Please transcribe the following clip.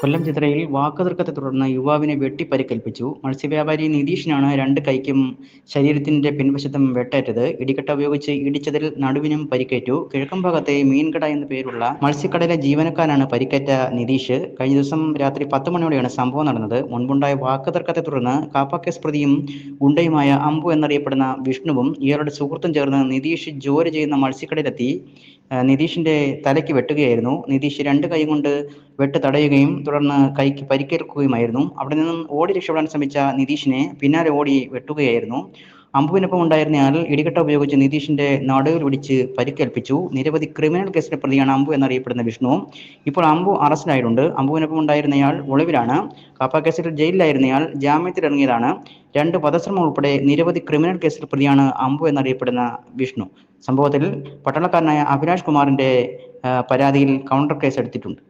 കൊല്ലം ചിത്രയിൽ വാക്കുതർക്കത്തെ തുടർന്ന് യുവാവിനെ വെട്ടി പരിക്കേൽപ്പിച്ചു. മത്സ്യവ്യാപാരി നിതീഷിനാണ് രണ്ട് കൈക്കും ശരീരത്തിന്റെ പിൻവശത്തും വെട്ടേറ്റത്. ഇടികട്ട ഉപയോഗിച്ച് ഇടിച്ചതിൽ നടുവിനും പരിക്കേറ്റു. കിഴക്കമ്പാകത്തെ മീൻകട എന്നു പേരുള്ള മത്സ്യക്കടയിലെ ജീവനക്കാരനാണ് പരിക്കേറ്റ നിതീഷ്. കഴിഞ്ഞ ദിവസം രാത്രി 10 മണിയോടെയാണ് സംഭവം നടന്നത്. മുൻപുണ്ടായ വാക്കുതർക്കത്തെ തുടർന്ന് കാപ്പ കേസ് പ്രതിയും ഗുണ്ടയുമായ അമ്പു എന്നറിയപ്പെടുന്ന വിഷ്ണുവും ഇയാളുടെ സുഹൃത്തും ചേർന്ന് നിതീഷ് ജോലി ചെയ്യുന്ന മത്സ്യക്കടയിലെത്തി നിതീഷിന്റെ തലയ്ക്ക് വെട്ടുകയായിരുന്നു. നിതീഷ് രണ്ട് കൈ കൊണ്ട് വെട്ട് തടയുകയും തുടർന്ന് കൈക്ക് പരിക്കേൽക്കുകയുമായിരുന്നു. അവിടെ നിന്നും ഓടി രക്ഷപ്പെടാൻ ശ്രമിച്ച നിതീഷിനെ പിന്നാലെ ഓടി വെട്ടുകയായിരുന്നു. അമ്പുവിനൊപ്പം ഉണ്ടായിരുന്നയാൾ ഇടികട്ട ഉപയോഗിച്ച് നിതീഷിന്റെ നടുവിൽ ഇടിച്ച് പരിക്കേൽപ്പിച്ചു. നിരവധി ക്രിമിനൽ കേസിലെ പ്രതിയാണ് അമ്പു എന്നറിയപ്പെടുന്ന വിഷ്ണു. ഇപ്പോൾ അമ്പു അറസ്റ്റിലായിട്ടുണ്ട്. അമ്പുവിനൊപ്പം ഉണ്ടായിരുന്നയാൾ ഒളിവിലാണ്. കാപ്പ കേസിൽ ജയിലിലായിരുന്നയാൾ ജാമ്യത്തിലിറങ്ങിയതാണ്. 2 വധശ്രമം ഉൾപ്പെടെ നിരവധി ക്രിമിനൽ കേസിൽ പ്രതിയാണ് അമ്പു എന്നറിയപ്പെടുന്ന വിഷ്ണു. സംഭവത്തിൽ പട്ടാളക്കാരനായ അഭിലാഷ് കുമാറിന്റെ പരാതിയിൽ കൗണ്ടർ കേസ് എടുത്തിട്ടുണ്ട്.